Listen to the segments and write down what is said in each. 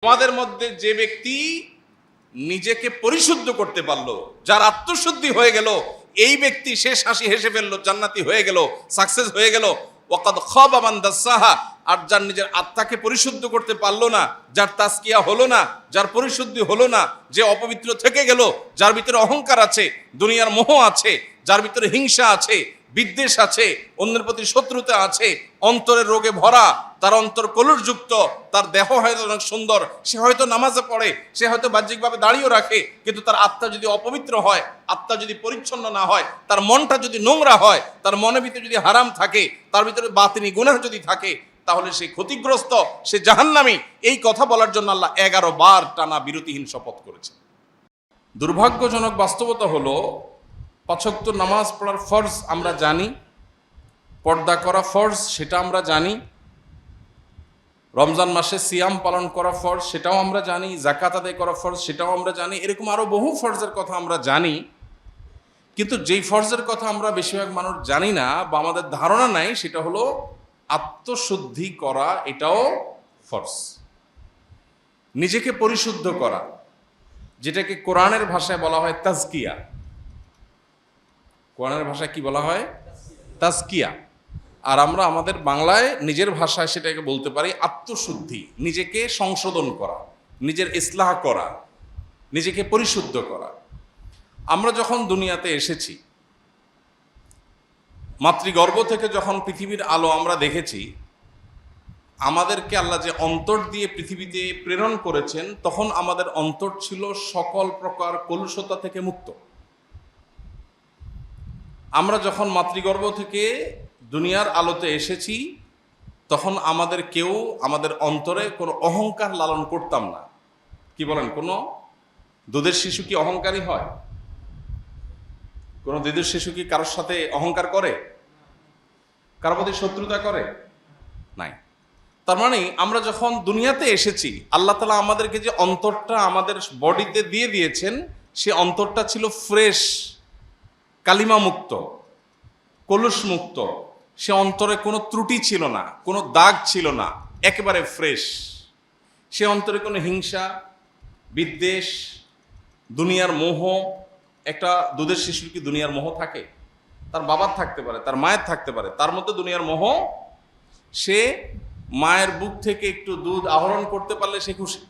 আমাদের মধ্যে যে ব্যক্তি নিজেকে পরিশুদ্ধ করতে পারলো, যার আত্মশুদ্ধি হয়ে গেল, এই ব্যক্তি শেষ হাসি হেসে ফেললো, জান্নাতি হয়ে গেল, সাকসেস হয়ে গেল। ওয়াকাদ খাবা মান দাসাহা, আর যার নিজের আত্মাকে পরিশুদ্ধ করতে পারলো না, যার তাজকিয়া হলো না, যার পরিশুদ্ধি হলো না, যে অপবিত্র থেকে গেল, যার ভিতরে অহংকার আছে, দুনিয়ার মোহ আছে, যার ভিতরে হিংসা আছে, বিদ্বেষ আছে, অন্যের প্রতি শত্রুতা আছে, অন্তরের রোগে ভরা, তার অন্তর কলুষযুক্ত, তার দেহ হয়তো অনেক সুন্দর, সে হয়তো নামাজে পড়ে, সে হয়তো বাহ্যিকভাবে দাঁড়িয়েও রাখে, কিন্তু তার আত্মা যদি অপবিত্র হয়, আত্মা যদি পরিচ্ছন্ন না হয়, তার মনটা যদি নোংরা হয়, তার মনের ভিতরে যদি হারাম থাকে, তার ভিতরে বাতিনি গুনাহ যদি থাকে, তাহলে সে ক্ষতিগ্রস্ত, সে জাহান্নামী। এই কথা বলার জন্য আল্লাহ 11 বার টানা বিরতিহীন শপথ করেছে। দুর্ভাগ্যজনক বাস্তবতা হলো, 5 ওয়াক্ত নামাজ পড়ার ফরজ আমরা জানি, পর্দা করা ফরজ সেটা আমরা জানি, রমজান মাসে সিয়াম পালন করা ফরজ সেটাও আমরা জানি, যাকাত আদায় করা ফরজ সেটাও আমরা জানি, এরকম আরো বহু ফরজের কথা আমরা জানি। কিন্তু যেই ফরজের কথা আমরা বেশিরভাগ মানুষ জানি না বা আমাদের ধারণা নাই, সেটা হলো আত্মশুদ্ধি করা, এটাও ফরজ। নিজেকে পরিশুদ্ধ করা, যেটাকে কোরআনের ভাষায় বলা হয় তাজকিয়া। কোরআনের ভাষায় কি বলা হয়? তাজকিয়া। আর আমরা আমাদের বাংলায় নিজের ভাষায় সেটাকে বলতে পারি আত্মশুদ্ধি, নিজেকে সংশোধন করা, নিজের ইসলাহ করা, নিজেকে পরিশুদ্ধ করা। আমরা যখন দুনিয়াতে এসেছি, মাতৃগর্ভ থেকে যখন পৃথিবীর আলো আমরা দেখেছি, আমাদেরকে আল্লাহ যে অন্তর দিয়ে পৃথিবীতে প্রেরণ করেছেন, তখন আমাদের অন্তর ছিল সকল প্রকার কলুষতা থেকে মুক্ত। আমরা যখন মাতৃগর্ভ থেকে দুনিয়ার আলোতে এসেছি, তখন আমাদের কেউ আমাদের অন্তরে কোনো অহংকার লালন করতাম না। কি বলেন, কোনো দুধের শিশু কি অহংকারী হয়? কোনো দুধের শিশু কি কারোর সাথে অহংকার করে? কারোর প্রতি শত্রুতা করে? নাই। তার মানে আমরা যখন দুনিয়াতে এসেছি, আল্লাহ তাআলা আমাদেরকে যে অন্তরটা আমাদের বডিতে দিয়ে দিয়েছেন, সে অন্তরটা ছিল ফ্রেশ, কালিমা মুক্ত, কলুষ মুক্ত। সে অন্তরে কোনো ত্রুটি ছিল না, কোনো দাগ ছিল না, একেবারে ফ্রেশ। সে অন্তরে কোনো হিংসা, বিদ্বেষ, দুনিয়ার মোহ। একটা দুধের শিশুর কি দুনিয়ার মোহ থাকে? তার বাবার থাকতে পারে, তার মায়ের থাকতে পারে, তার মধ্যে দুনিয়ার মোহ। সে মায়ের বুক থেকে একটু দুধ আহরণ করতে পারলে সে খুশি,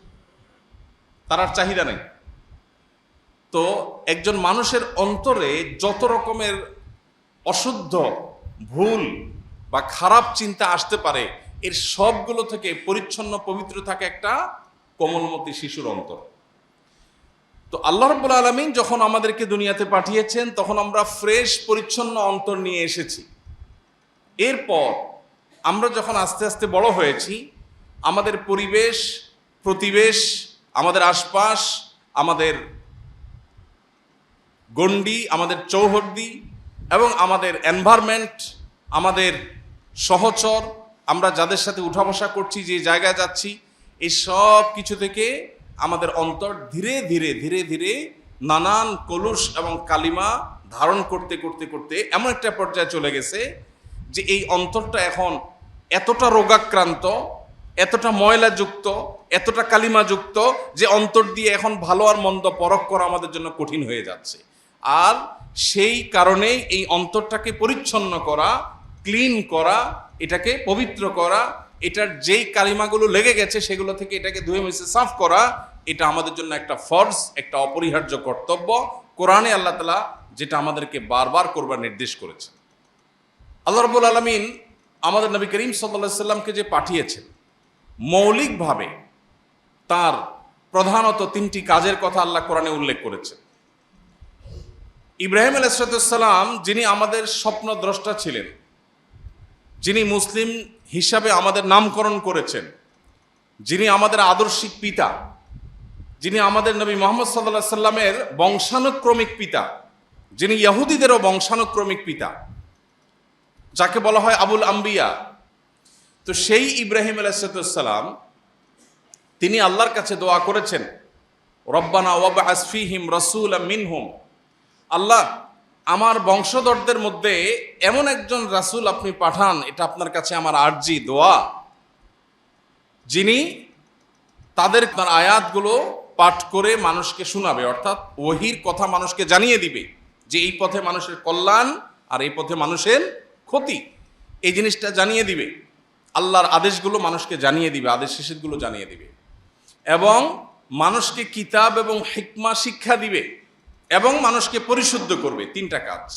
তার আর চাহিদা নেই। তো একজন মানুষের অন্তরে যত রকমের অশুদ্ধ, ভুল বা খারাপ চিন্তা আসতে পারে, এর সবগুলো থেকে পরিচ্ছন্ন, পবিত্র থাকে একটা কোমলমতি শিশুর অন্তর। তো আল্লাহ রাব্বুল আলামিন যখন আমাদেরকে দুনিয়াতে পাঠিয়েছেন, তখন আমরা ফ্রেশ, পরিচ্ছন্ন অন্তর নিয়ে এসেছি। এরপর আমরা যখন আস্তে আস্তে বড় হয়েছি, আমাদের পরিবেশ, প্রতিবেশ, আমাদের আশপাশ, আমাদের গণ্ডি, আমাদের চৌহদ্দি এবং আমাদের এনভায়রনমেন্ট, আমাদের সহচর, আমরা যাদের সাথে উঠা বসা করছি, যে জায়গায় যাচ্ছি, এই সব কিছু থেকে আমাদের অন্তর ধীরে ধীরে ধীরে ধীরে নানান কলুষ এবং কালিমা ধারণ করতে করতে করতে এমন একটা পর্যায়ে চলে গেছে যে এই অন্তরটা এখন এতটা রোগাক্রান্ত, এতটা ময়লাযুক্ত, এতটা কালিমাযুক্ত, যে অন্তর দিয়ে এখন ভালো আর মন্দ পরখ করা আমাদের জন্য কঠিন হয়ে যাচ্ছে। আর সেই কারণে এই অন্তরটাকে পরিচ্ছন্ন করা, ক্লিন করা, এটাকে পবিত্র করা, এটার যেই কালিমাগুলো লেগে গেছে সেগুলো থেকে এটাকে ধুয়ে মুছে সাফ করা, এটা আমাদের জন্য একটা ফরজ, একটা অপরিহার্য কর্তব্য। কোরআনে আল্লাহ তাআলা যেটা আমাদেরকে বারবার করবার নির্দেশ করেছে। আল্লাহ রাব্বুল আলামিন আমাদের নবী করিম সাল্লাল্লাহু আলাইহি সাল্লামকে যে পাঠিয়েছেন, মৌলিকভাবে তার প্রধানত 3টি কাজের কথা আল্লাহ কোরআনে উল্লেখ করেছেন। ইব্রাহিম আলাইহিস সালাম, যিনি আমাদের স্বপ্নদ্রষ্টা ছিলেন, যিনি মুসলিম হিসাবে আমাদের নামকরণ করেছেন, যিনি আমাদের আদর্শিক পিতা, যিনি আমাদের নবী মুহাম্মদ সাল্লাল্লাহু আলাইহি সাল্লামের বংশানুক্রমিক পিতা, যিনি ইহুদিদেরও বংশানুক্রমিক পিতা, যাকে বলা হয় আবুল আম্বিয়া। তো সেই ইব্রাহিম আলাইহিস সালাম, তিনি আল্লাহর কাছে দোয়া করেছেন, রব্বানা ওয়াবআস ফীহিম রাসূলাম মিনহুম, আল্লাহ আমার বংশধরদের মধ্যে এমন একজন রাসূল আপনি পাঠান, এটা আপনার কাছে আমার আরজি, দোয়া, যিনি তাদের তার আয়াতগুলো পাঠ করে মানুষকে শোনাবে, অর্থাৎ ওহির কথা মানুষকে জানিয়ে দিবে যে এই পথে মানুষের কল্যাণ আর এই পথে মানুষের ক্ষতি, এই জিনিসটা জানিয়ে দিবে। আল্লাহর আদেশগুলো মানুষকে জানিয়ে দিবে, আদেশ নিষেধগুলো জানিয়ে দিবে, এবং মানুষকে কিতাব এবং হিকমা শিক্ষা দিবে, এবং মানুষকে পরিশুদ্ধ করবে। তিনটা কাজ।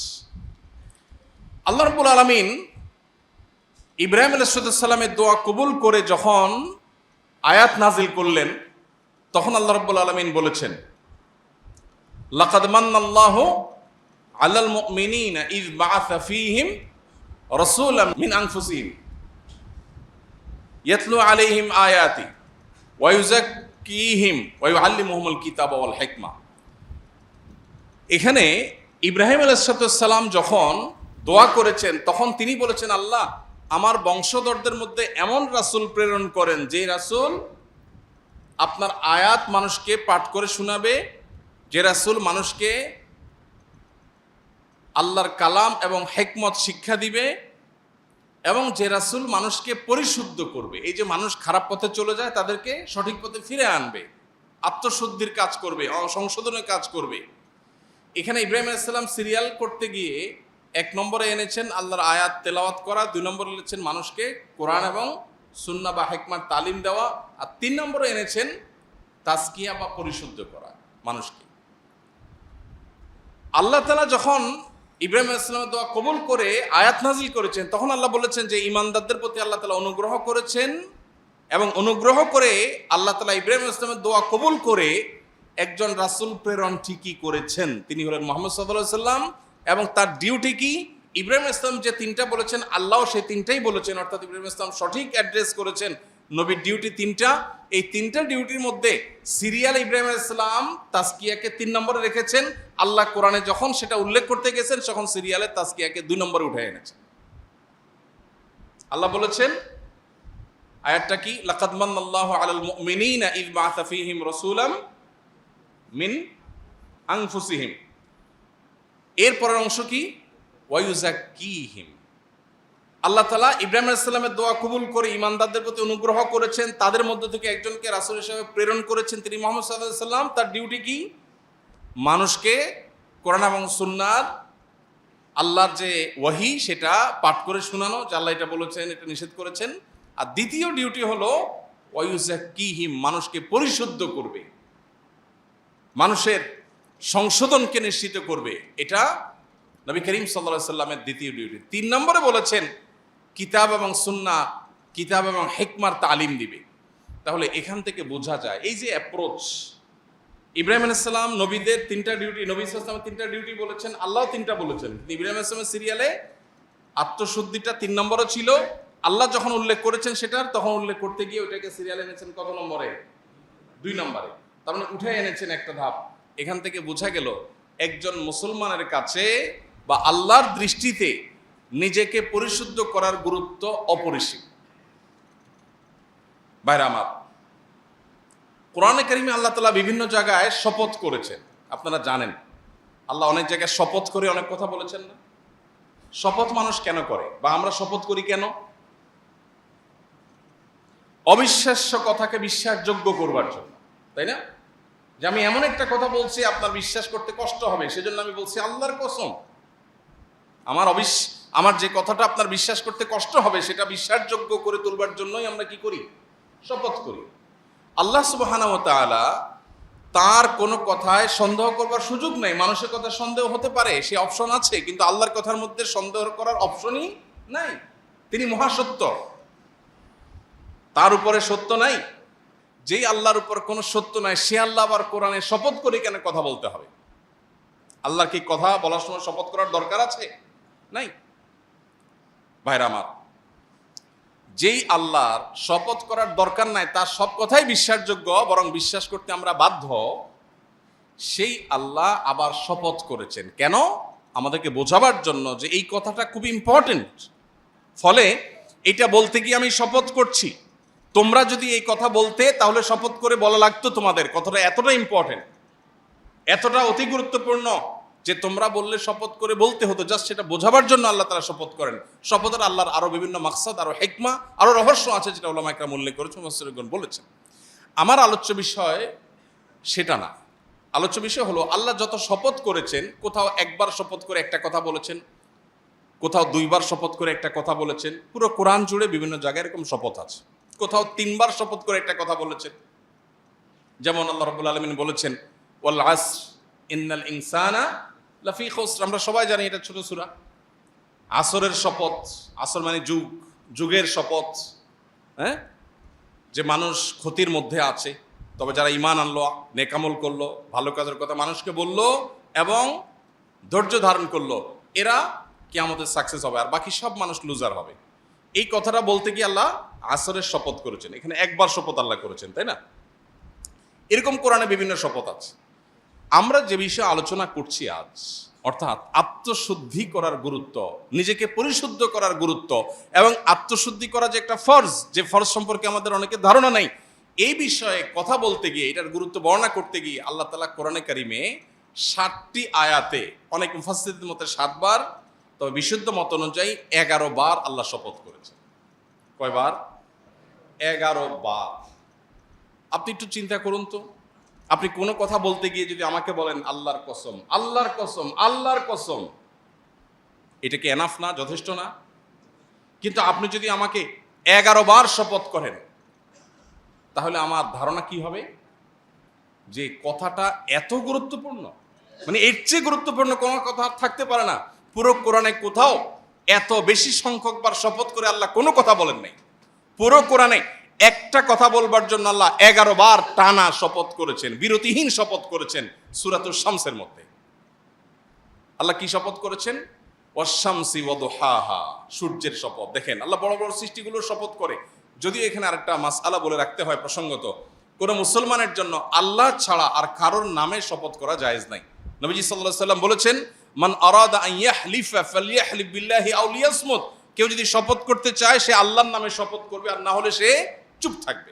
আল্লাহ রাব্বুল আলামিন ইব্রাহিম আলাইহিস সালামের দোয়া কবুল করে যখন আয়াত নাজিল করলেন, তখন আল্লাহ রাব্বুল আলামিন বলেছেন, লাকাদ মান্নাল্লাহু আলাল মুমিনিনা ইয বাআসা ফীহিম রাসূলাম মিন আনফুসিহিম ইয়াতলু আলাইহিম আয়াতি ওয়া ইউযাক্কিহিম ওয়া ইউআল্লিমুহুমুল কিতাবা ওয়াল হিকমা। এখানে ইব্রাহিম আলাইহিস সালাম যখন দোয়া করেছেন, তখন তিনি বলেছেন, আল্লাহ আমার বংশধরদের মধ্যে এমন রাসূল প্রেরণ করেন যে রাসূল আপনার আয়াত মানুষকে পাঠ করে শোনাবে, যে রাসূল মানুষকে আল্লাহর কালাম এবং হিকমত শিক্ষা দিবে, এবং যে রাসূল মানুষকে পরিশুদ্ধ করবে। এই যে মানুষ খারাপ পথে চলে যায় তাদেরকে সঠিক পথে ফিরে আনবে, আত্মশুদ্ধির কাজ করবে, সংশোধনের কাজ করবে। এখানে ইব্রাহিম আলাইহিস সালাম সিরিয়াল করতে গিয়ে 1 নম্বরে এনেছেন আল্লাহর আয়াত তেলাওয়াত করা, 2 নম্বরে এনেছেন মানুষকে কোরআন এবং সুন্নাহ বা হিকমার তালিম দেওয়া, আর 3 নম্বরে এনেছেন তাজকিয়া বা পরিশুদ্ধ করা মানুষকে। আল্লাহ তাআলা যখন ইব্রাহিম আলাইহিস সালামের দোয়া কবুল করে আয়াত নাজিল করেছেন, তখন আল্লাহ বলেছেন যে ঈমানদারদের প্রতি আল্লাহ তাআলা অনুগ্রহ করেছেন, এবং অনুগ্রহ করে আল্লাহ তাআলা ইব্রাহিম আলাইহিস সালামের দোয়া কবুল করে একজন রাসূল প্রেরণ ঠিকই করেছেন। তিনি হলেন মুহাম্মদ সাল্লাল্লাহু আলাইহি সাল্লাম, এবং তার ডিউটি কি? ইব্রাহিম আলাইহিস সালাম যে 3টা বলেছেন, আল্লাহও সেই 3টাই বলেছেন, অর্থাৎ ইব্রাহিম আলাইহিস সালাম সঠিক অ্যাড্রেস করেছেন। নবীর ডিউটি 3টা, এই 3টা ডিউটির মধ্যে সিরিয়াল ইব্রাহিম আলাইহিস সালাম তাজকিয়াকে 3 নম্বরে রেখেছেন। আল্লাহ কোরআনে যখন সেটা উল্লেখ করতে গেছেন, তখন সিরিয়ালে তাজকিয়াকে 2 নম্বরে উঠে এনেছেন। আল্লাহ বলেছেন, আয়াতটা কি? লাকাদ মান্নাল্লাহু আলাল মুমিনিনা ইয বাআসা ফীহিম রাসূলাম মিন আনফুসিহিম। এর পরের অংশ কি? ওয়া ইউযাক্কিহিম। আল্লাহ তাআলা ইব্রাহিম আলাইহিস সালামের দোয়া কবুল করে ঈমানদারদের প্রতি অনুগ্রহ করেছেন, তাদের মধ্য থেকে একজনকে রাসূল হিসেবে প্রেরণ করেছেন, তিনি মুহাম্মদ সাল্লাল্লাহু আলাইহি সাল্লাম। তার ডিউটি কি? মানুষকে কোরআন এবং সুন্নাহর আল্লাহর যে ওয়াহি সেটা পাঠ করে শোনানো, যে আল্লাহ এটা বলেছেন, এটা নিষেধ করেছেন। আর দ্বিতীয় ডিউটি হলো ওয়া ইউযাক্কিহিম, মানুষকে পরিশুদ্ধ করবে, মানুষের সংশোধনকে নিশ্চিত করবে। এটা নবী করিম সাল্লাল্লাহু আলাইহি সাল্লামের দ্বিতীয় ডিউটি। 3 নম্বরে বলেছেন কিতাব এবং সুন্নাহ, কিতাব এবং হিকমার তালিম দিবে। তাহলে এখান থেকে বোঝা যায় এই যে অ্যাপ্রোচ, ইব্রাহিম আলাইহিস সালাম নবীদের 3টা ডিউটি, নবী সাল্লাল্লাহু আলাইহি ওয়াসাল্লাম 3টা ডিউটি বলেছেন, আল্লাহও 3টা বলেছেন। ইব্রাহিম আলাইহিস সালামের সিরিয়ালে আত্মশুদ্ধিটা 3 নম্বরে ছিল, আল্লাহ যখন উল্লেখ করেছেন সেটার, তখন উল্লেখ করতে গিয়ে ওটাকে সিরিয়ালে এনেছেন কত নম্বরে? 2 নম্বরে। তার মানে উঠে এনেছেন একটা ধাপ। এখান থেকে বোঝা গেল একজন মুসলমানের কাছে বা আল্লাহর দৃষ্টিতে নিজেকে পরিশুদ্ধ করার গুরুত্ব অপরিসীম। ভাইরা আমার, কোরআনে কারিমে আল্লাহ তাআলা বিভিন্ন জায়গায় শপথ করেছেন, আপনারা জানেন। আল্লাহ অনেক জায়গায় শপথ করে অনেক কথা বলেছেন না? শপথ মানুষ কেন করে, বা আমরা শপথ করি কেন? অবিশ্বাস্য কথাকে বিশ্বাসযোগ্য করবার জন্য, তাই না? যে আমি এমন একটা কথা বলছি আপনার বিশ্বাস করতে কষ্ট হবে, সেজন্য আমি বলছি আল্লাহর কসম, আমার যে কথাটা আপনার বিশ্বাস করতে কষ্ট হবে সেটা বিশ্বাসযোগ্য করে তুলবার জন্যই আমরা কি করি? শপথ করি। আল্লাহ সুবহানাহু ওয়া তাআলা তার কোনো কথায় সন্দেহ করবার সুযোগ নেই। মানুষের কথা সন্দেহ হতে পারে, সে অপশন আছে, কিন্তু আল্লাহর কথার মধ্যে সন্দেহ করার অপশনই নাই। তিনি মহাসত্য, তার উপরে সত্য নাই। যেই আল্লাহর উপর কোনো সত্য নাই, সে আল্লাহ আবার কোরআনে শপথ করে কেন কথা বলতে হবে? আল্লাহর কি কথা বলার সময় শপথ করার দরকার আছে? নাই। ভাইরা আমার, যেই আল্লাহর শপথ করার দরকার নাই, তার সব কথাই বিশ্বাসযোগ্য, বরং বিশ্বাস করতে আমরা বাধ্য, সেই আল্লাহ আবার শপথ করেছেন কেন? আমাদেরকে বোঝাবার জন্য যে এই কথাটা খুব ইম্পর্টেন্ট। ফলে এটা বলতে গিয়ে আমি শপথ করছি, তোমরা যদি এই কথা বলতে, তাহলে শপথ করে বলা লাগতো তোমাদের। কথাটা এতটা ইম্পর্টেন্ট, এতটা অতি গুরুত্বপূর্ণ যে তোমরা বললে শপথ করে বলতে হতো। জাস্ট সেটা বোঝাবার জন্য আল্লাহ তাআলা শপথ করেন। শপথের আল্লাহর আরো বিভিন্ন মাকসাদ, আরো হিকমা, আরো রহস্য আছে, যেটা উলামা ইকরাম উল্লেখ করেছেন, মুফাসসিরগণ বলেছেন। আমার আলোচ্য বিষয় সেটা না। আলোচ্য বিষয় হলো আল্লাহ যত শপথ করেছেন, কোথাও একবার শপথ করে একটা কথা বলেছেন, কোথাও দুইবার শপথ করে একটা কথা বলেছেন। পুরো কোরআন জুড়ে বিভিন্ন জায়গায় এরকম শপথ আছে। কোথাও তিনবার শপথ করে একটা কথা বলেছেন, যেমন আল্লাহ রাব্বুল আলামিন বলেছেন ওয়াল আসর ইন্নাল ইনসানা লাফি খুসর। আমরা সবাই জানি এটা ছোট সূরা। আসরের শপথ, আসর মানে যুগ, যুগের শপথ, হ্যাঁ, যে মানুষ ক্ষতির মধ্যে আছে। তবে যারা ঈমান আনলো, নেকামল করলো, ভালো কাজের কথা মানুষকে বললো এবং ধৈর্য ধারণ করলো, এরা কিয়ামতের সাকসেস হবে, আর বাকি সব মানুষ লুজার হবে। এই কথাটা বলতে গিয়ে আল্লাহ আসরের শপথ করেছেন। এখানে একবার শপথ আল্লাহ করেছেন, তাই না? এরকম কোরআনে বিভিন্ন শপথ আছে। আমরা যে বিষয়ে আলোচনা করছি আজ, অর্থাৎ আত্মশুদ্ধি করার গুরুত্ব, নিজেকে পরিশুদ্ধ করার গুরুত্ব এবং আত্মশুদ্ধি করা যে একটা ফরজ, যে ফরজ সম্পর্কে আমাদের অনেকের ধারণা নাই, এই বিষয়ে কথা বলতে গিয়ে, এটার গুরুত্ব বর্ণনা করতে গিয়ে আল্লাহ তাআলা কোরআনে কারিমে 60টি আয়াতে, অনেক মুফাসসিরদের মতে 7 বার, তবে বিশুদ্ধ মত অনুযায়ী 11 বার আল্লাহ শপথ করেছেন। কয়বার? 11 বার। আপনি একটু চিন্তা করুন তো, আপনি কোনো কথা বলতে গিয়ে যদি আমাকে বলেন আল্লাহর কসম, আল্লাহর কসম, আল্লাহর কসম, এটা কি এনাফ না, যথেষ্ট না? কিন্তু আপনি যদি আমাকে 11 বার শপথ করেন, তাহলে আমার ধারণা কি হবে যে কথাটা এত গুরুত্বপূর্ণ, মানে এর চেয়ে গুরুত্বপূর্ণ কোনো কথা থাকতে পারে না। পুরো কোরআনে কোথাও এত বেশি সংখ্যক বার শপথ করে আল্লাহ কোনো কথা বলেন নাই। পুরো কোরআনে একটা কথা বলবার জন্য আল্লাহ 11 বার টানা শপথ করেছেন, বিরতিহীন শপথ করেছেন। সূরাতুশ শামসের মধ্যে আল্লাহ কি শপথ করেছেন? ওয়াশ-শামসি ওয়া দুহাহা, সূর্যের শপথ। দেখেন আল্লাহ বড় বড় সৃষ্টিগুলোর শপথ করে। যদিও এখানে আরেকটা মাসআলা বলে রাখতে হয় প্রসঙ্গত, কোনো মুসলমানের জন্য আল্লাহ ছাড়া আর কারোর নামে শপথ করা জায়েজ নাই। নবীজি সাল্লাল্লাহু আলাইহি সাল্লাম বলেছেন, মান আরাদা আন ইয়াহলিফা ফালইয়াহলিফ বিল্লাহি আও লিয়াসমুত। কেউ যদি শপথ করতে চায় সে আল্লাহর নামে শপথ করবে, আর না হলে সে চুপ থাকবে,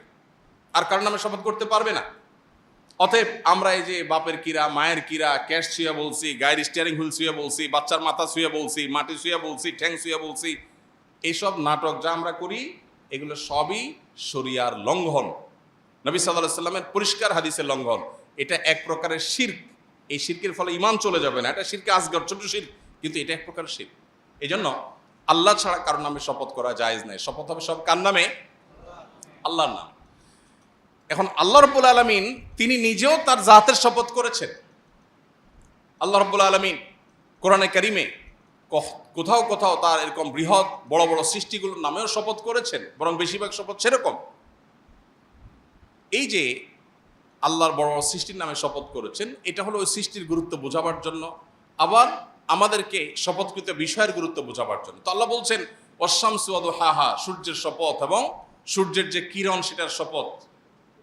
আর কারোর নামে শপথ করতে পারবে না। অতএব আমরা এই যে বাপের কিরা, মায়ের কিরা, ক্যাশ শুয়ে বলছি, গাড়ির স্টিয়ারিং হুইল শুয়ে বলছি, বাচ্চার মাথা শুয়ে বলছি, মাটি শুয়ে বলছি, ঠ্যাং শুয়ে বলছি, এইসব নাটক যা আমরা করি, এগুলো সবই শরিয়ার লঙ্ঘন, নবী সাল্লাল্লাহু আলাইহি সাল্লামের পরিষ্কার হাদিসের লঙ্ঘন। এটা এক প্রকারের শিরক। এই শিরকের ফলে ঈমান চলে যাবে না, এটা শিরকে আসগর, ছোট শিরক, কিন্তু এটা এক প্রকার শিরক। এই জন্য আল্লাহ ছাড়া কারোর নামে শপথ করা জায়েজ নাই। শপথ হবে সব কার নামে? আল্লাহর নাম। এখন আল্লাহ রাব্বুল আলামিন তিনি নিজেও তার জাতের শপথ করেছেন। আল্লাহ রাব্বুল আলামিন কোরআনে কারিমে কোথাও কোথাও তার এরকম বৃহৎ বড় বড় সৃষ্টিগুলোর নামেও শপথ করেছেন, বরং বেশিরভাগ শপথ সেরকম। এই যে আল্লাহর বড় বড় সৃষ্টির নামে শপথ করেছেন, এটা হলো ওই সৃষ্টির গুরুত্ব বোঝাবার জন্য, আবার আমাদেরকে শপথকৃত বিষয়ের গুরুত্ব বোঝাবার জন্য। তো আল্লাহ বলছেন ওয়াশ-শামসি ওয়া দুহাহা, সূর্যের শপথ এবং সূর্যের যে কিরণ সেটার শপথ।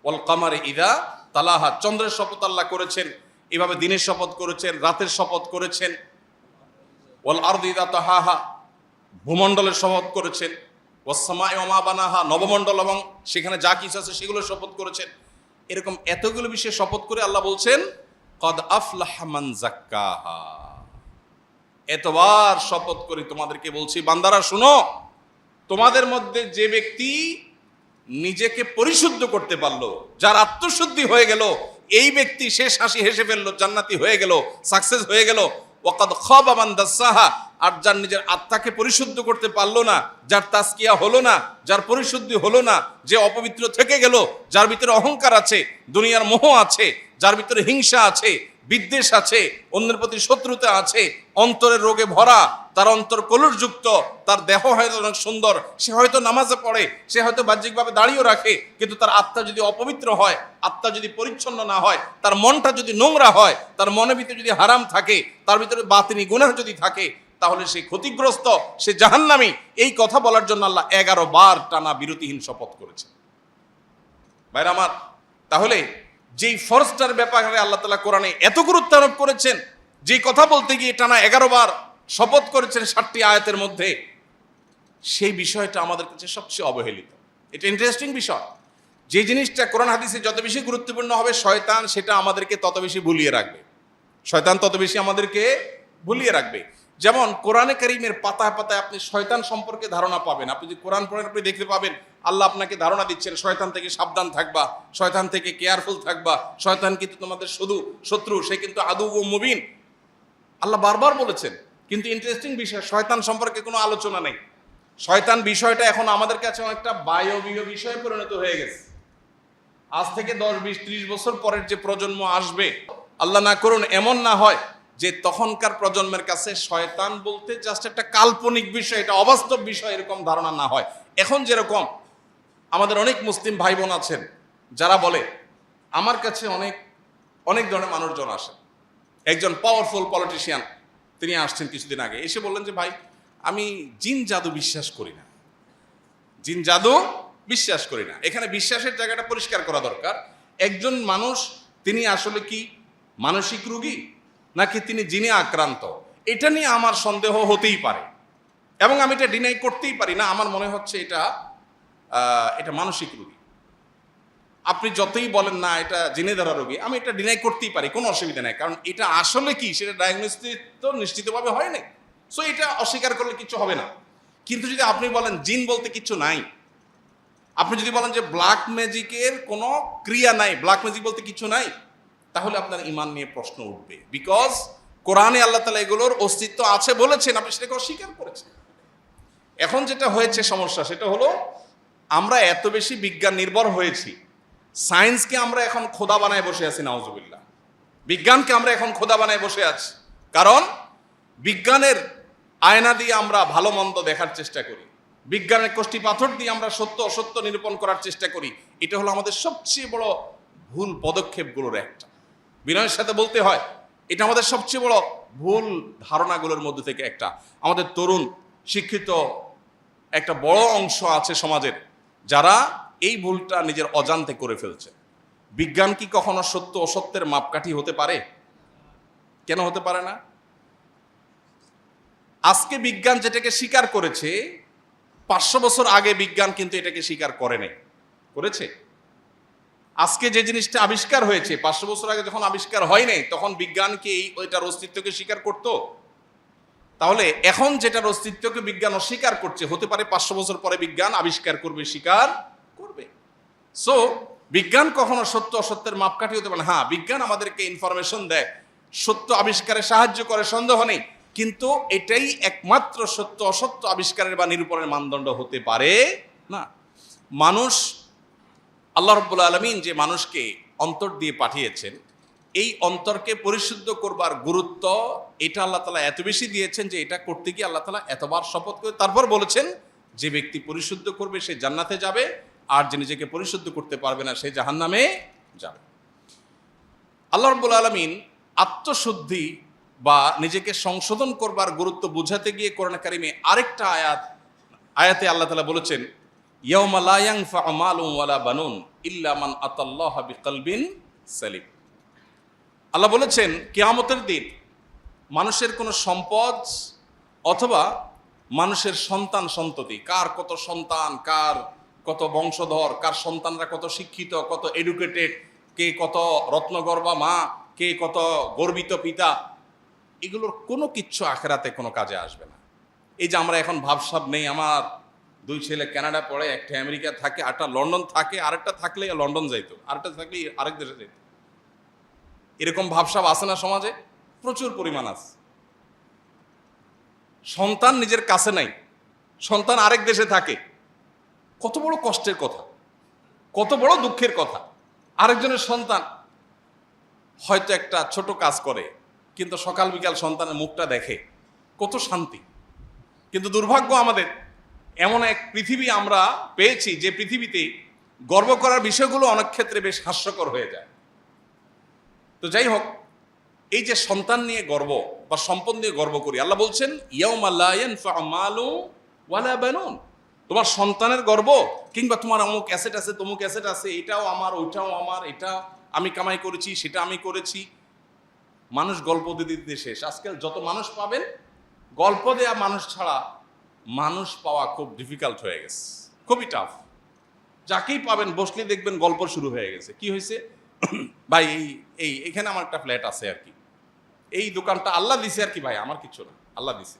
ওয়াল কামারি ইযা তালাহা, চন্দ্রের শপথ আল্লাহ করেছেন। এভাবে দিনের শপথ করেছেন, রাতের শপথ করেছেন। ওয়াল আরদি ইযা তাহাহা, ভূমণ্ডলের শপথ করেছেন। ওয়াস সামাই ওয়া মা বানাহা, নবমণ্ডল এবং সেখানে যা কিছু আছে সেগুলোর শপথ করেছেন। এরকম এতগুলো বিষয়ে শপথ করে আল্লাহ বলছেন কদ আফলাহা মান যাক্কাহা। এতবার শপথ করে তোমাদেরকে বলছি বান্দারা শুনো, তোমাদের মধ্যে যে ব্যক্তি নিজেকে পরিশুদ্ধ করতে পারলো, যার আত্মশুদ্ধি হয়ে গেল, এই ব্যক্তি শেষ হাসি হেসে ফেললো, জান্নাতি হয়ে গেল, সাকসেস হয়ে গেল। ওয়াকাদ খাবা মান দাসাহা, আর যার নিজের আত্মাকে পরিশুদ্ধ করতে পারলো না, যার তাজকিয়া হলো না, যার পরিশুদ্ধি হলো না, যে অপবিত্র থেকে গেল, যার ভিতরে অহংকার আছে, দুনিয়ার মোহ আছে, যার ভিতরে হিংসা আছে, বিদ্বেষ আছে, অন্যের প্রতি শত্রুতা আছে, অন্তরের রোগে ভরা, তার অন্তর কলুষযুক্ত, তার দেহ হয়তো অনেক সুন্দর, সে হয়তো নামাজে পড়ে, সে হয়তো বাহ্যিকভাবে দাঁড়িয়েও রাখে, কিন্তু তার আত্মা যদি অপবিত্র হয়, আত্মা যদি পরিচ্ছন্ন না হয়, তার মনটা যদি নোংরা হয়, তার মনের ভিতরে যদি হারাম থাকে, তার ভিতরে বাতিনি গুনাহ যদি থাকে, তাহলে সে ক্ষতিগ্রস্ত, সে জাহান্নামী। এই কথা বলার জন্য আল্লাহ 11 বার টানা বিরতিহীন শপথ করেছে। ভাইরা আমার, তাহলে যেই ফরজটার ব্যাপারে আল্লাহ তাআলা কোরআনে এত গুরুত্ব আরোপ করেছেন, যেই কথা বলতে গিয়ে টানা 11 বার শপথ করেছেন 60টি আয়াতের মধ্যে, সেই বিষয়টা আমাদের কাছে সবচেয়ে অবহেলিত। এটা ইন্টারেস্টিং বিষয়। যে জিনিসটা কোরআন হাদিসে যত বেশি গুরুত্বপূর্ণ হবে, শয়তান সেটা আমাদেরকে তত বেশি ভুলিয়ে রাখবে। শয়তান তত বেশি আমাদেরকে ভুলিয়ে রাখবে। যেমন কোরআনে কারীমের পাতায় পাতায় আপনি শয়তান সম্পর্কে ধারণা পাবেন। আপনি যদি কোরআন পড়েন আপনি দেখতে পাবেন আল্লাহ আপনাকে ধারণা দিচ্ছেন শয়তান থেকে সাবধান থাকবা, শয়তান থেকে কেয়ারফুল থাকবা, শয়তান কিন্তু তোমাদের শুধু শত্রু, সে কিন্তু আদু ও মুবিন, আল্লাহ বারবার বলেছেন। কিন্তু ইন্টারেস্টিং বিষয়, শয়তান সম্পর্কে কোনো আলোচনা নেই। শয়তান বিষয়টা এখন আমাদের কাছে অনেকটা বায়বীয় বিষয়ে পরিণত হয়ে গেছে। আজ থেকে 10, 20, 30 বছর পরের যে প্রজন্ম আসবে, আল্লাহ না করুন এমন না হয় যে তখনকার প্রজন্মের কাছে শয়তান বলতে জাস্ট একটা কাল্পনিক বিষয়, এটা অবাস্তব বিষয়, এরকম ধারণা না হয়। এখন যেরকম আমাদের অনেক মুসলিম ভাই বোন আছেন যারা বলে, আমার কাছে অনেক অনেক ধরনের মানুষজন আসে। একজন পাওয়ারফুল পলিটিশিয়ান তিনি আসছেন কিছুদিন আগে, এসে বললেন যে ভাই আমি জিন জাদু বিশ্বাস করি না, জিন জাদু বিশ্বাস করি না। এখানে বিশ্বাসের জায়গাটা পরিষ্কার করা দরকার। একজন মানুষ তিনি আসলে কি মানসিক রোগী নাকি তিনি জিনে আক্রান্ত, এটা নিয়ে আমার সন্দেহ হতেই পারে এবং আমি এটা ডিনাই করতেই পারি না। আমার মনে হচ্ছে এটা মানসিক রোগী। আপনি যতই বলেন না এটা জিনে ধরা রোগী, আমি এটা ডিনাই করতেই পারি, কোনো অসুবিধা নেই, কারণ এটা আসলে কি সেটা ডায়াগনোসিস তো নিশ্চিতভাবে হয় নাই। সো এটা অস্বীকার করলে কিছু হবে না। কিন্তু যদি আপনি বলেন জিন বলতে কিছু নাই, আপনি যদি বলেন যে ব্ল্যাক ম্যাজিকের কোনো ক্রিয়া নাই, ব্ল্যাক ম্যাজিক বলতে কিছু নাই, তাহলে আপনার ঈমান নিয়ে প্রশ্ন উঠবে। বিকজ কোরআনে আল্লাহ তাআলা এগুলোর অস্তিত্ব আছে বলেছেন, আপনি সেটাকে অস্বীকার করেছেন। এখন যেটা হয়েছে সমস্যা, সেটা হলো আমরা এত বেশি বিজ্ঞান নির্ভর হয়েছি, সায়েন্সকে আমরা এখন খোদা বানায় বসে আছি, নাউজুবিল্লাহ। বিজ্ঞানকে আমরা এখন খোদা বানায় বসে আছি, কারণ বিজ্ঞানের আয়না দিয়ে আমরা ভালো মন্দ দেখার চেষ্টা করি, বিজ্ঞানের কষ্টি পাথর দিয়ে আমরা সত্য অসত্য নিরূপণ করার চেষ্টা করি। এটা হলো আমাদের সবচেয়ে বড় ভুল পদক্ষেপগুলোর একটা। বিনয়ের সাথে বলতে হয়, এটা আমাদের সবচেয়ে বড় ভুল ধারণাগুলোর মধ্যে থেকে একটা। আমাদের তরুণ শিক্ষিত একটা বড় অংশ আছে সমাজের, যারা এই ভুলটা নিজের অজান্তে করে ফেলছে। বিজ্ঞান কি কখনো সত্য অসত্যের মাপকাঠি হতে পারে? কেন হতে পারে না? আজকে বিজ্ঞান যেটাকে স্বীকার করেছে, 500 বছর আগে বিজ্ঞান কিন্তু এটাকে স্বীকার করে নাই, করেছে? আজকে যে জিনিসটা আবিষ্কার হয়েছে 500 বছর আগে যখন আবিষ্কার হয় নাই, তখন বিজ্ঞান কি ওইটার অস্তিত্বকে স্বীকার করতো? তাহলে এখন যেটার অস্তিত্বকে বিজ্ঞান অস্বীকার করছে, হতে পারে 500 বছর পরে বিজ্ঞান আবিষ্কার করবে, স্বীকার করবে। সো বিজ্ঞান কখনো সত্য অসত্যের মাপকাঠি হতে পারে না। হ্যাঁ, বিজ্ঞান আমাদেরকে ইনফরমেশন দেয়, সত্য আবিষ্কারে সাহায্য করে, সন্দেহ নেই, কিন্তু এটাই একমাত্র সত্য অসত্য আবিষ্কারের বা নিরূপণের মানদণ্ড হতে পারে না। মানুষ, আল্লাহ রাব্বুল আলামিন যে মানুষকে অন্তর দিয়ে পাঠিয়েছেন, এই অন্তরকে পরিশুদ্ধ করবার গুরুত্ব এটা আল্লাহ তাআলা এত বেশি দিয়েছেন যে এটা করতে গিয়ে আল্লাহ তাআলা এতবার শপথ করে তারপর বলেছেন যে ব্যক্তি পরিশুদ্ধ করবে সে জান্নাতে যাবে, আর যে নিজেকে পরিশুদ্ধ করতে পারবে না সে জাহান্নামে যাবে। আল্লাহ রাব্বুল আলামিন আত্মশুদ্ধি বা নিজেকে সংশোধন করবার গুরুত্ব বুঝাতে গিয়ে কোরআন কারিমে আরেকটা আয়াতে আল্লাহ তাআলা বলেছেন, ইয়াউমা লা ইয়ানফা'ু মালুন ওয়ালা বানুন ইল্লা মান আতাল্লাহা বিকলবিন সালিম। আল্লাহ বলেছেন কিয়ামতের দিন মানুষের কোনো সম্পদ অথবা মানুষের সন্তান সন্ততি, কার কত সন্তান, কার কত বংশধর, কার সন্তানরা কত শিক্ষিত, কত এডুকেটেড, কে কত রত্নগর্ভা মা, কে কত গর্বিত পিতা, এগুলোর কোনো কিচ্ছু আখেরাতে কোনো কাজে আসবে না। এই যে আমরা এখন ভাবসাব নেই, আমার 2 ছেলে কানাডা পড়ে, একটা আমেরিকা থাকে, আরেকটা লন্ডন থাকে, আরেকটা থাকলে লন্ডন যাইতো, আরেকটা থাকলে আরেক দেশে যাইত, এরকম ভাবসাব আছে না সমাজে? প্রচুর পরিমাণ আছে। সন্তান নিজের কাছে নাই, সন্তান আরেক দেশে থাকে, কত বড় কষ্টের কথা, কত বড় দুঃখের কথা। আরেকজনের সন্তান হয়তো একটা ছোট কাজ করে, কিন্তু সকাল বিকাল সন্তানের মুখটা দেখে, কত শান্তি। কিন্তু দুর্ভাগ্য আমাদের, এমন এক পৃথিবী আমরা পেয়েছি যে পৃথিবীতে গর্ব করার বিষয়গুলো অনেক ক্ষেত্রে বেশ হাস্যকর হয়ে যায়। তো যাই হোক, এই যে সন্তান নিয়ে গর্ব বা সম্পদ নিয়ে গর্ব করি, আল্লাহ বলছেন ইয়াউমা লা ইয়ানফা'ু মালুন ওয়ালা বানুন, তোমার সন্তানের গর্ব কিংবা তোমার অমুক অ্যাসেট আছে, তমুক অ্যাসেট আছে, এটাও আমার, ওইটাও আমার, এটা আমি কামাই করেছি, সেটা আমি করেছি। মানুষ গল্প দিতে দিতে শেষ। আজকাল যত মানুষ পাবেন, গল্প দেয়া মানুষ ছাড়া মানুষ পাওয়া খুব ডিফিকাল্ট হয়ে গেছে, খুবই টাফ। যাকেই পাবেন বসলে দেখবেন গল্প শুরু হয়ে গেছে। কি হয়েছে ভাই, এখানে আমার একটা ফ্ল্যাট আছে আর কি, এই দোকানটা আল্লাহ দিছে আর কি ভাই, আমার কিছু না, আল্লাহ দিছে।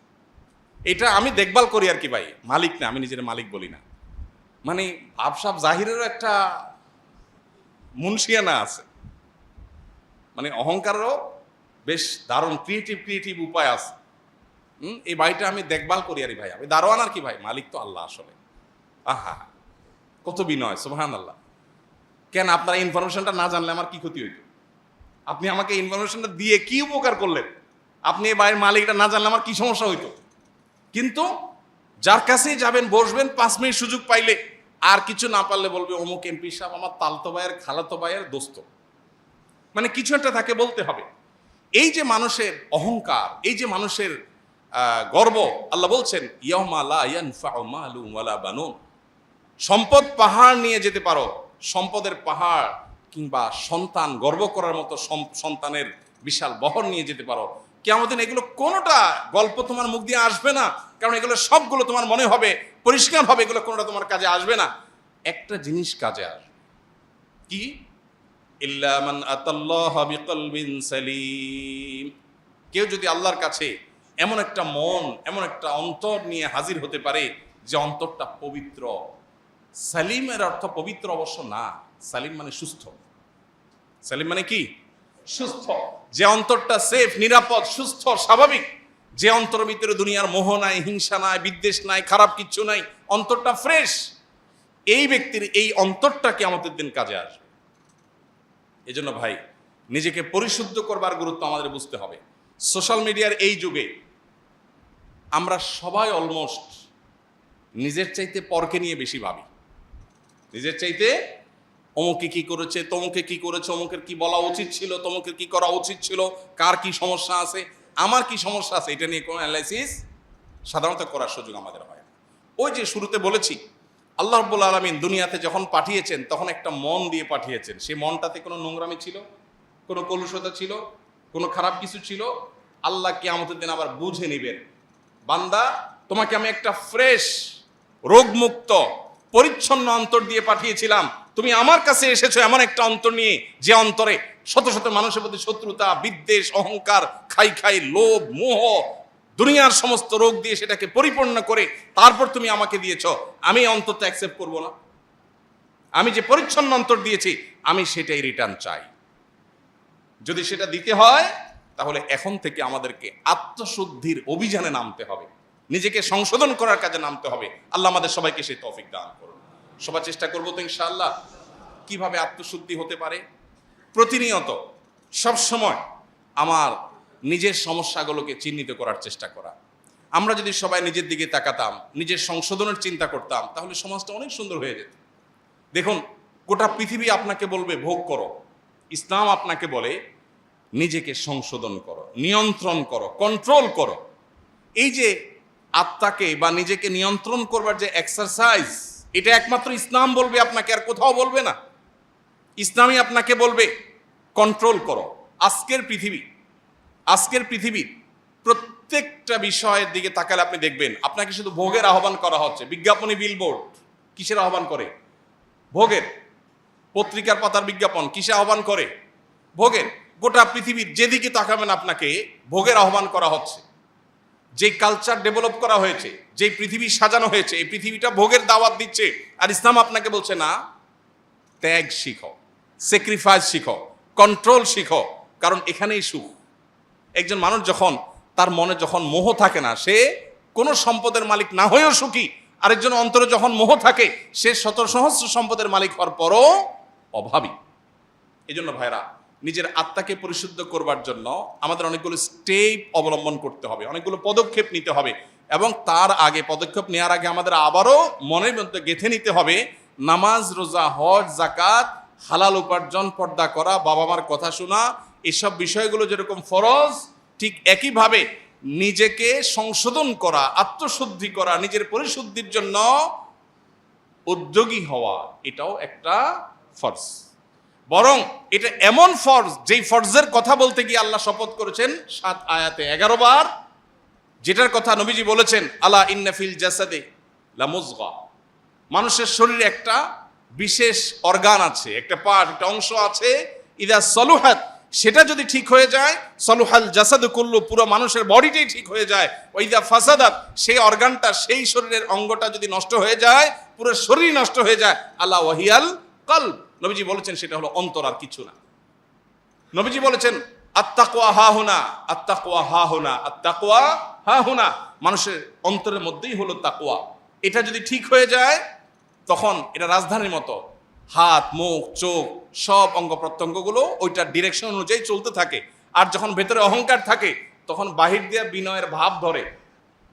এটা আমি দেখভাল করি আর কি ভাই, মালিক না, আমি নিজের মালিক বলি না। মানে ভাবসাব জাহিরেরও একটা মুনশিয়ানা আছে, মানে অহংকারেরও বেশ দারুণ ক্রিয়েটিভ উপায় আছে। এই বাড়িটা আমি দেখভাল করি আরে ভাই, আমি দারোয়ান আর কি ভাই, মালিক তো আল্লাহ আসলে। আহা, কত বিনয়, সুবহানাল্লাহ। কেন আপনার ইনফরমেশনটা না জানলে আমার কি ক্ষতি হইতো? আপনি আমাকে ইনফরমেশনটা দিয়ে কি উপকার করলেন? আপনি এই বাড়ির মালিকটা না জানলে আমার কি সমস্যা হইতো? কিন্তু যার কাছেই যাবেন, বসবেন, 5 মিনিট সুযোগ পাইলে আর কিছু না পারলে বলবে অমুক এমপি সাহেব আমার তালতো ভাইয়ের খালাতো ভাইয়ের দোস্ত। মানে কিছু একটা তাকে বলতে হবে। এই যে মানুষের অহংকার, এই যে মানুষের গর্ব, আল্লাহ বলছেন ইয়াউমা লা ইয়ানফাউ মালুন ওয়ালা বানুন। সম্পদ পাহাড় নিয়ে যেতে পারো, সম্পদের পাহাড় কিংবা সন্তান, গর্ব করার মতো সন্তানের বিশাল বহর নিয়ে যেতে পারো, কিয়ামতের দিন এগুলো কোনোটা গল্প তোমার মুখ দিয়ে আসবে না। কারণ এগুলো সবগুলো তোমার মনে হবে, পরিষ্কার হবে, এগুলো কোনোটা তোমার কাজে আসবে না। একটা জিনিস কাজে আসবে, কি? ইল্লা মান আতাল্লাহা বিকলবিন সালিম। কেউ যদি আল্লাহর কাছে এমন একটা মন, এমন একটা অন্তর নিয়ে হাজির হতে পারে যে অন্তরটা পবিত্র। সালিমের অর্থ পবিত্র অবশ্য না, সালিম মানে সুস্থ। সালিম মানে কি? সুস্থ। যে অন্তরটা সেফ, নিরাপদ, সুস্থ, স্বাভাবিক, যে অন্তরের ভিতরে দুনিয়ার মোহ নাই, হিংসা নাই, বিদ্বেষ নাই, খারাপ কিচ্ছু নাই, অন্তরটা ফ্রেশ, এই ব্যক্তির এই অন্তরটা কিয়ামতের দিন কাজে আসবে। এজন্য ভাই, নিজেকে পরিশুদ্ধ করবার গুরুত্ব আমাদের বুঝতে হবে। সোশ্যাল মিডিয়ার এই যুগে আমরা সবাই অলমোস্ট নিজের চাইতে পরকে নিয়ে বেশি ভাবি। নিজের চাইতে অমুকে কি করেছে, তমুকে কি করেছে, অমুকের কি বলা উচিত ছিল, তমুকের কি করা উচিত ছিল, কার কি সমস্যা আছে, আমার কি সমস্যা আছে, এটা নিয়ে কোনো অ্যানালাইসিস সাধারণত করার সুযোগ আমাদের হয় না। ওই যে শুরুতে বলেছি, আল্লাহ রাব্বুল আলামিন দুনিয়াতে যখন পাঠিয়েছেন তখন একটা মন দিয়ে পাঠিয়েছেন। সেই মনটাতে কোনো নোংরামি ছিল, কোনো কলুষতা ছিল, কোনো খারাপ কিছু ছিল? আল্লাহ কিয়ামতের দিন আবার বুঝে নিবেন, বান্দা তোমাকে আমি একটা ফ্রেশ, রোগমুক্ত, পরিচ্ছন্ন অন্তর দিয়ে পাঠিয়েছিলাম, তুমি আমার কাছে এসেছো এমন একটা অন্তর নিয়ে যে অন্তরে শত শত মানুষের প্রতি শত্রুতা, বিদ্বেষ, অহংকার, খাই লোভ, মোহ, দুনিয়ার সমস্ত রোগ দিয়ে সেটাকে পরিপূর্ণ করে তারপর তুমি আমাকে দিয়েছো। আমি অন্তরটা অ্যাকসেপ্ট করব না? আমি যে পরিচ্ছন্ন অন্তর দিয়েছি আমি সেটাই রিটার্ন চাই। যদি সেটা দিতে হয় তাহলে এখন থেকে আমাদেরকে আত্মশুদ্ধির অভিযানে নামতে হবে, নিজেকে সংশোধন করার কাজে নামতে হবে। আল্লাহ আমাদের সবাইকে সেই তৌফিক দান করুন। সবাই চেষ্টা করবো তো ইনশাআল্লাহ। কিভাবে আত্মশুদ্ধি হতে পারে? প্রতিনিয়ত সবসময় আমার নিজের সমস্যাগুলোকে চিহ্নিত করার চেষ্টা করা। আমরা যদি সবাই নিজের দিকে তাকাতাম, নিজের সংশোধনের চিন্তা করতাম, তাহলে সমাজটা অনেক সুন্দর হয়ে যেত। দেখুন, গোটা পৃথিবী আপনাকে বলবে ভোগ করো, ইসলাম আপনাকে বলে নিজেকে সংশোধন করো, নিয়ন্ত্রণ করো, কন্ট্রোল করো। এই যে আত্মাকে বা নিজেকে নিয়ন্ত্রণ করবার যে এক্সারসাইজ, এটা একমাত্র ইসলাম বলবে আপনাকে, আর কোথাও বলবে না। ইসলামই আপনাকে বলবে কন্ট্রোল করো। আজকের পৃথিবীর প্রত্যেকটা বিষয়ের দিকে তাকালে আপনি দেখবেন আপনাকে শুধু ভোগের আহ্বান করা হচ্ছে। বিজ্ঞাপনী বিলবোর্ড কিসের আহ্বান করে? ভোগের। পত্রিকার পাতার বিজ্ঞাপন কিসে আহ্বান করে? ভোগের। গোটা পৃথিবীর যেদিকে তাকাবেন আপনাকে ভোগের আহ্বান করা হচ্ছে। যে কালচার ডেভেলপ করা হয়েছে, যে পৃথিবী সাজানো হয়েছে, এই পৃথিবীটা ভোগের দাওয়াত দিচ্ছে। আর ইসলাম আপনাকে বলছে না, ত্যাগ শিখো, স্যাক্রিফাইস শিখো, কন্ট্রোল শিখো, কারণ এখানেই সুখ। একজন মানুষ যখন তার মনে যখন মোহ থাকে না, সে কোনো সম্পদের মালিক না হয়েও সুখী। আরেকজন অন্তরে যখন মোহ থাকে, সে শত সহস্র সম্পদের মালিক হওয়ার পরও অভাবী। এই জন্য ভাইরা, নিজের আত্মাকে পরিশুদ্ধ করবার জন্য আমাদের অনেকগুলো স্টেপ অবলম্বন করতে হবে, অনেকগুলো পদক্ষেপ নিতে হবে। এবং তার আগে, পদক্ষেপ নেওয়ার আগে আমাদের আবারও মনের মধ্যে গেঁথে নিতে হবে, নামাজ, রোজা, হজ, যাকাত, হালাল উপার্জন, পর্দা করা, বাবা মার কথা শোনা, এসব বিষয়গুলো যেরকম ফরজ, ঠিক একইভাবে নিজেকে সংশোধন করা, আত্মশুদ্ধি করা, নিজের পরিশুদ্ধির জন্য উদ্যোগী হওয়া, এটাও একটা ফরজ। বরং এটা এমন ফরজ, যেই ফরজের কথা বলতে গিয়ে আল্লাহ শপথ করেছেন 7 আয়াতে 11 বার, যেটার কথা নবীজি বলেছেন, আলা ইন্না ফিল জাসাদে লামুজগা। মানুষের শরীরে একটা বিশেষ অর্গান আছে, একটা পার্ট, একটা অংশ আছে, ইদা সলুহাত, সেটা যদি ঠিক হয়ে যায়, সলুহাল জাসাদু কুল্লু, পুরো মানুষের বডিটাই ঠিক হয়ে যায়। ওইদা ফাসাদাত, সেই অর্গানটা, সেই শরীরের অঙ্গটা যদি নষ্ট হয়ে যায়, পুরো শরীর নষ্ট হয়ে যায়। আল্লাহ ওয়াহিয়াল কলব, নবীজি বলেছেন সেটা হলো অন্তর, আর কিছু না। নবীজি বলেছেন আত্তাকওয়া হাহুনা, আত্তাকওয়া হাহুনা, আত্তাকওয়া হাহুনা, মানুষের অন্তরের মধ্যেই হলো তাকওয়া। এটা যদি ঠিক হয়ে যায়, তখন এটা রাজধানীর মতো, হাত, মুখ, চোখ, সব অঙ্গ প্রত্যঙ্গগুলো ওইটার ডিরেকশন অনুযায়ী চলতে থাকে। আর যখন ভেতরে অহংকার থাকে, তখন বাহির দিয়ে বিনয়ের ভাব ধরে,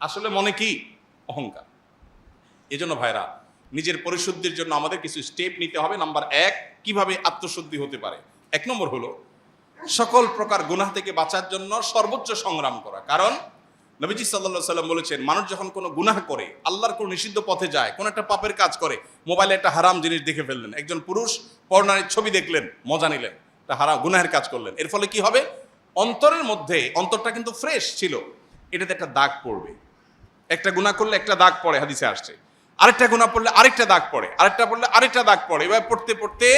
আসলে মনে কি অহংকার। এজন্য ভাইরা, নিজের পরিশুদ্ধির জন্য আমাদের কিছু স্টেপ নিতে হবে। নাম্বার 1, কিভাবে আত্মশুদ্ধি হতে পারে। 1 নম্বর হলো সকল প্রকার গুনাহ থেকে বাঁচার জন্য সর্বোচ্চ সংগ্রাম করা। কারণ নবীজি সাল্লাল্লাহু আলাইহি সাল্লাম বলেছেন, মানুষ যখন কোনো গুনাহ করে, আল্লাহর কোনো নিষিদ্ধ পথে যায়, কোনো একটা পাপের কাজ করে, মোবাইলে একটা হারাম জিনিস দেখে ফেললেন, একজন পুরুষ পর্নোর ছবি দেখলেন, মজা নিলেন, একটা হারাম গুনাহের কাজ করলেন, এর ফলে কি হবে? অন্তরের মধ্যে, অন্তরটা কিন্তু ফ্রেশ ছিল, এটাতে একটা দাগ পড়বে। একটা গুনাহ করলে একটা দাগ পড়ে, হাদিসে আসছে। আরেকটা গুনাহ পড়লে আরেকটা দাগ পড়ে, আরেকটা পড়লে আরেকটা দাগ পড়ে। এভাবে পড়তে পড়তে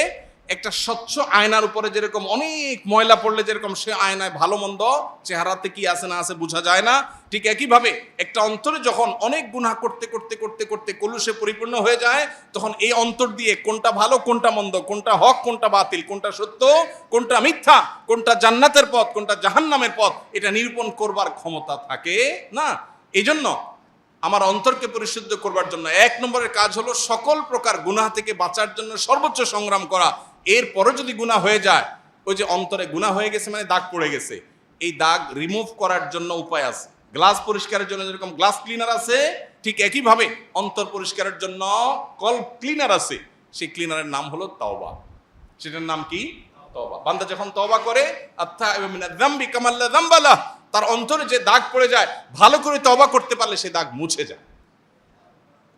একটা স্বচ্ছ আয়নার উপরে যেরকম অনেক ময়লা পড়লে যেরকম সে আয়নায় ভালো মন্দ চেহারাতে কি আছে না আছে বোঝা যায় না, ঠিক একইভাবে একটা অন্তরে যখন অনেক গুনাহ করতে করতে করতে করতে কলুষে পরিপূর্ণ হয়ে যায়, তখন এই অন্তর দিয়ে কোনটা ভালো কোনটা মন্দ, কোনটা হক কোনটা বাতিল, কোনটা সত্য কোনটা মিথ্যা, কোনটা জান্নাতের পথ কোনটা জাহান্নামের পথ, এটা নিরূপণ করবার ক্ষমতা থাকে না। এই জন্য আমার অন্তরকে পরিশুদ্ধ করবার জন্য 1 নম্বরের কাজ হলো সকল প্রকার গুনাহ থেকে বাঁচার জন্য সর্বোচ্চ সংগ্রাম করা। এরপরে যদি গুনাহ হয়ে যায়, ওই যে অন্তরে গুনাহ হয়ে গেছে মানে দাগ পড়ে গেছে, এই দাগ রিমুভ করার জন্য উপায় আছে। গ্লাস পরিষ্কারের জন্য যেরকম গ্লাস ক্লিনার আছে, ঠিক একইভাবে অন্তর পরিষ্কারের জন্য কল্ব ক্লিনার আছে। সেই ক্লিনারের নাম হলো তওবা। সেটার নাম কি? তওবা। বান্দা যখন তওবা করে, আত্তাইবু মিনাজ যামবি কামা লা যামবা লাহ, তার অন্তরে যে দাগ পড়ে যায়, ভালো করে তওবা করতে পারলে সেই দাগ মুছে যায়।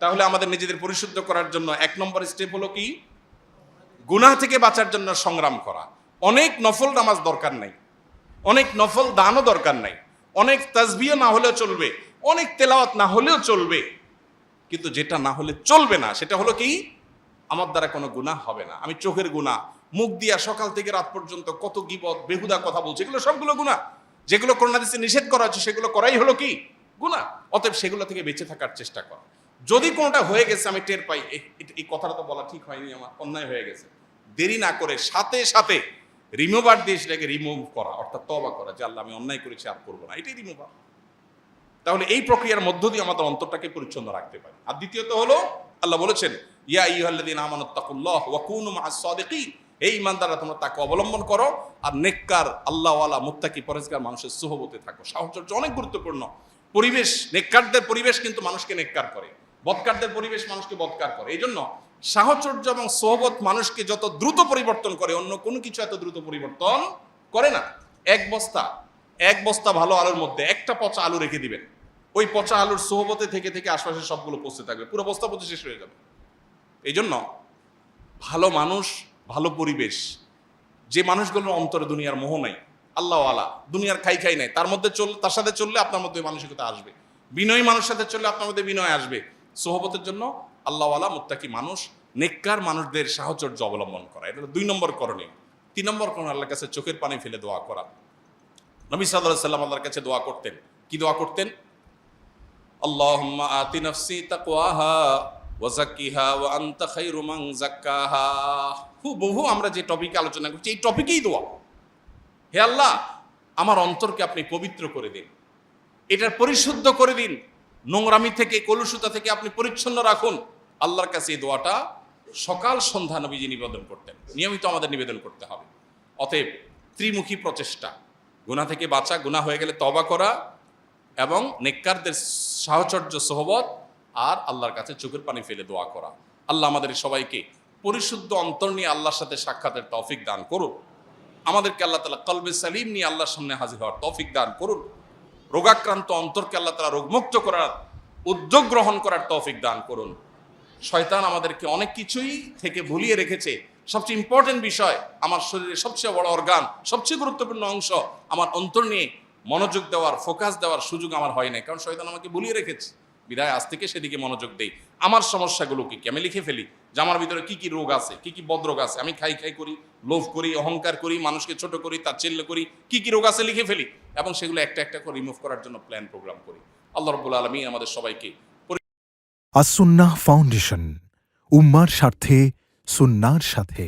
তাহলে আমাদের নিজেদের পরিশুদ্ধ করার জন্য 1 নম্বর স্টেপ হলো কি? গুনাহ থেকে বাঁচার জন্য সংগ্রাম করা। অনেক নফল নামাজ দরকার নাই, অনেক নফল দানও দরকার নাই, অনেক তাসবিহ না হলেও চলবে, অনেক তেলাওয়াত না হলেও চলবে, কিন্তু যেটা না হলে চলবে না সেটা হলো কি? আমার দ্বারা কোনো গুনাহ হবে না। আমি চোখের গুনাহ, মুখ দিয়া সকাল থেকে রাত পর্যন্ত কত গীবত বেহুদা কথা বলছি, এগুলো সবগুলো গুনাহ। যেগুলো কোরআন হাদিসে নিষেধ করা হচ্ছে সেগুলো করাই হলো কি? গুনাহ। অতএব সেগুলো থেকে বেঁচে থাকার চেষ্টা করা। যদি কোনোটা হয়ে গেছে আমি টের পাই, এই কথাটা তো বলা ঠিক হয়নি, আমার অন্যায় হয়ে গেছে, দেরি না করে সাথে সাথে রিমুভার দিয়ে সেটাকে রিমুভ করা, অর্থাৎ তওবা করা যে আল্লাহ আমি অন্যায় করেছি, আর করবো না, এটাই রিমুভার। তাহলে এই প্রক্রিয়ার মধ্য দিয়ে আমাদের অন্তরটাকে পরিচ্ছন্ন রাখতে পারি। আর দ্বিতীয়ত হলো, আল্লাহ বলেছেন ইয়া আইয়ুহাল্লাযীনা আমানুত্তাকুল্লাহ ওয়া কুনু মা'আস সাদিকিন, এই ইমানদাররা তোমরা তাকে অবলম্বন করো আর নেককার আল্লাহওয়ালা মুত্তাকি পরহেজগার মানুষের সুহবতে থাকো। সাহচর্য অনেক গুরুত্বপূর্ণ। পরিবেশ, নেককারদের পরিবেশ কিন্তু মানুষকে নেককার করে, বদকারদের পরিবেশ মানুষকে বদকার করে। এই জন্য সাহচর্য এবং সোহবত মানুষকে যত দ্রুত পরিবর্তন করে, অন্য কোনো কিছু এত দ্রুত পরিবর্তন করে না। এক বস্তা ভালো আলুর মধ্যে একটা পচা আলু রেখে দিবেন, ওই পচা আলুর সোহবতে থেকে থেকে আশপাশের সবগুলো পচতে থাকবে, পুরো বস্তা পচে শেষ হয়ে যাবে। এই জন্য ভালো মানুষ, ভালো পরিবেশ, যে মানুষগুলোর অন্তরে দুনিয়ার মোহ নাই, আল্লাহওয়ালা, দুনিয়ার খাই নাই, তার সাথে চললে আপনার মধ্যে মানসিকতা আসবে। বিনয়ী মানুষের সাথে চললে আপনার মধ্যে বিনয় আসবে। সোহবতের জন্য আল্লাহওয়ালা মুত্তাকি মানুষ, নেককার মানুষদের সাহচর্য অবলম্বন করা, এটা 2 নম্বর করণীয়। 3 নম্বর করণীয়, আল্লাহর কাছে চোখের পানি ফেলে দোয়া করা। নবী সাল্লাল্লাহু আলাইহি ওয়াসাল্লাম আল্লাহর কাছে দোয়া করতেন। কি দোয়া করতেন? আল্লাহুম্মা আতি নাফসি তাকওয়াহা ওয়া যাক্কিহা ওয়া আনতা খায়রু মান যাক্কাহা। বহু আমরা যে টপিকে আলোচনা করছি, এই টপিকেই দোয়া। হে আল্লাহ, আমার অন্তরকে আপনি পবিত্র করে দিন, এটার পরিশুদ্ধ করে দিন, নোংরামি থেকে, কলুষতা থেকে আপনি পরিচ্ছন্ন রাখুন। আল্লাহর কাছে এই দোয়াটা সকাল সন্ধ্যা নবীজি নিবেদন করতেন, নিয়মিত আমাদের নিবেদন করতে হবে। অতএব ত্রিমুখী প্রচেষ্টা, গুনাহ থেকে বাঁচা, গুনাহ হয়ে গেলে তওবা করা, এবং নেককারদের সাহচর্য সোহবত, আর আল্লাহর কাছে চোখের পানি ফেলে দোয়া করা। আল্লাহ আমাদের সবাইকে পরিশুদ্ধ অন্তর নিয়ে আল্লাহর সাথে সাক্ষাতের তৌফিক দান করুন। আমাদেরকে আল্লাহ তাআলা কলবে সালিম নিয়ে আল্লাহর সামনে হাজির হওয়ার তৌফিক দান করুন। রোগাক্রান্ত অন্তরকে আল্লাহ তাআলা রোগমুক্ত করার উদ্যোগ গ্রহণ করার তৌফিক দান করুন। শয়তান আমাদেরকে অনেক কিছুই থেকে ভুলিয়ে রেখেছে। সবচেয়ে ইম্পর্টেন্ট বিষয়, আমার শরীরের সবচেয়ে বড় অর্গান, সবচেয়ে গুরুত্বপূর্ণ অংশ, আমার অন্তর নিয়ে মনোযোগ দেওয়ার, ফোকাস দেওয়ার সুযোগ আমার হয় নাই, কারণ শয়তান আমাকে ভুলিয়ে রেখেছে। বিদায় আজ থেকে সেদিকে মনোযোগ দেই। আমার সমস্যাগুলো কি আমি লিখে ফেলি, যে আমার ভিতরে কি কি রোগ আছে, কি কি বদরোগ আছে, আমি খাই খাই করি, লোভ করি, অহংকার করি, মানুষকে ছোট করি, তাচ্ছিল্য করি, কি কি রোগ আছে লিখে ফেলি এবং সেগুলো একটা একটা করে রিমুভ করার জন্য প্ল্যান প্রোগ্রাম করি। আল্লাহ রাব্বুল আলামিন আমাদের সবাইকে আসুন্নাহ ফাউন্ডেশন, উম্মার স্বার্থে সুন্নাহর সাথে।